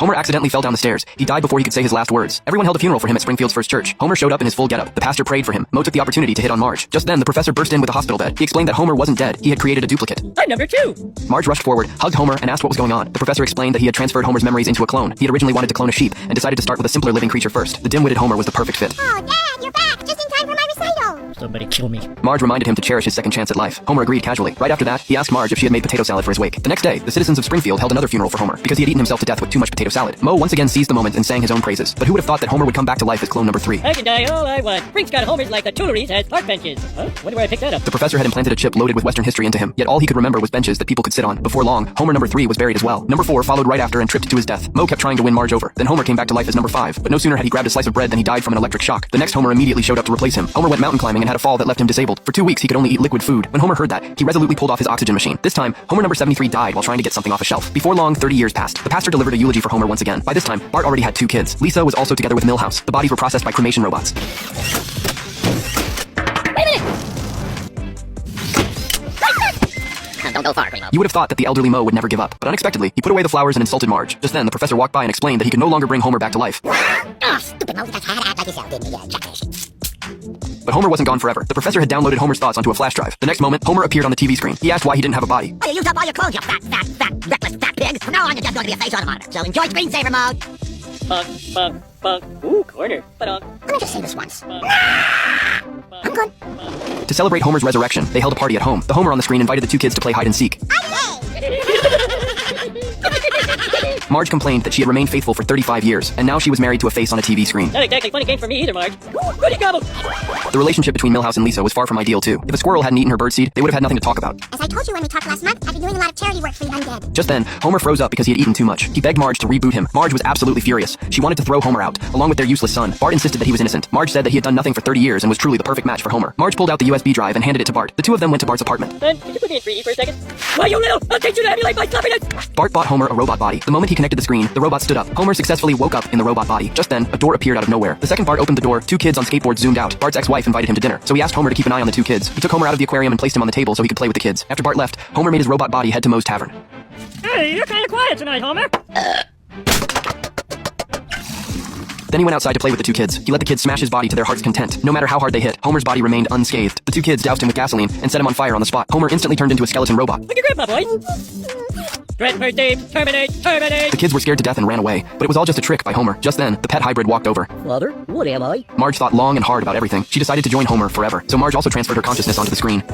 Homer accidentally fell down the stairs. He died before he could say his last words. Everyone held a funeral for him at Springfield's First Church. Homer showed up in his full getup. The pastor prayed for him. Moe took the opportunity to hit on Marge. Just then, the professor burst in with a hospital bed. He explained that Homer wasn't dead. He had created a duplicate. I'm number 2. Marge rushed forward, hugged Homer, and asked what was going on. The professor explained that he had transferred Homer's memories into a clone. He had originally wanted to clone a sheep, and decided to start with a simpler living creature first. The dim-witted Homer was the perfect fit. Oh, Dad, you're back! Just in time for my recital! Somebody kill me. Marge reminded him to cherish his second chance at life. Homer agreed casually. Right after that, he asked Marge if she had made potato salad for his wake. The next day, the citizens of Springfield held another funeral for Homer, because he had eaten himself to death with too much potato salad. Moe once again seized the moment and sang his own praises. But who would have thought that Homer would come back to life as clone number 3? I can die all I want. Brink's got Homers like the Tuileries has park benches. Huh? Wonder where I picked that up. The professor had implanted a chip loaded with Western history into him, yet all he could remember was benches that people could sit on. Before long, Homer number 3 was buried as well. Number 4 followed right after and tripped to his death. Moe kept trying to win Marge over. Then Homer came back to life as number 5, but no sooner had he grabbed a slice of bread than he died from an electric shock. The next Homer immediately showed up to replace him. Homer went mountain climbing and had a fall that left him disabled. For 2 weeks, he could only eat liquid food. When Homer heard that, he resolutely pulled off his oxygen machine. This time, Homer number 73 died while trying to get something off a shelf. Before long, 30 years passed. The pastor delivered a eulogy for Homer once again. By this time, Bart already had 2 kids. Lisa was also together with Milhouse. The bodies were processed by cremation robots. Don't go far, Primo. You would have thought that the elderly Moe would never give up, but unexpectedly, he put away the flowers and insulted Marge. Just then, the professor walked by and explained that he could no longer bring Homer back to life. Oh, stupid Moe, that's how to act like yourself, didn't you? Yeah, jackass. But Homer wasn't gone forever. The professor had downloaded Homer's thoughts onto a flash drive. The next moment, Homer appeared on the TV screen. He asked why he didn't have a body. Oh, you used up all your clothes, you fat, reckless fat pig. From now on, you're just going to be a face on a monitor. So enjoy screensaver mode. Bunk. Ooh, corner. I'm gonna just say this once. I'm good. To celebrate Homer's resurrection, they held a party at home. The Homer on the screen invited the 2 kids to play hide and seek. Marge complained that she had remained faithful for 35 years, and now she was married to a face on a TV screen. Not exactly funny game for me either, Marge. Ooh, goody gobble. The relationship between Milhouse and Lisa was far from ideal, too. If a squirrel hadn't eaten her birdseed, they would have had nothing to talk about. As I told you when we talked last month, I've been doing a lot of charity work for the undead. Just then, Homer froze up because he had eaten too much. He begged Marge to reboot him. Marge was absolutely furious. She wanted to throw Homer out, along with their useless son. Bart insisted that he was innocent. Marge said that he had done nothing for 30 years and was truly the perfect match for Homer. Marge pulled out the USB drive and handed it to Bart. The 2 of them went to Bart's apartment. Son, could you put me in 3D for a second? Why, you little! I'll teach you to emulate my sloppiness! Bart bought Homer a robot body. The moment he connected the screen, the robot stood up. Homer successfully woke up in the robot body. Just then, a door appeared out of nowhere. The second Bart opened the door, 2 kids on skateboards zoomed out. Bart's ex-wife invited him to dinner, so he asked Homer to keep an eye on the 2 kids. He took Homer out of the aquarium and placed him on the table so he could play with the kids. After Bart left, Homer made his robot body head to Moe's tavern. Hey, you're kinda quiet tonight, Homer. Then he went outside to play with the 2 kids. He let the kids smash his body to their heart's content. No matter how hard they hit, Homer's body remained unscathed. The 2 kids doused him with gasoline and set him on fire on the spot. Homer instantly turned into a skeleton robot. Like your grandpa, boy. Threat first aid, terminate! The kids were scared to death and ran away, but it was all just a trick by Homer. Just then, the pet hybrid walked over. Father, what am I? Marge thought long and hard about everything. She decided to join Homer forever, so Marge also transferred her consciousness onto the screen.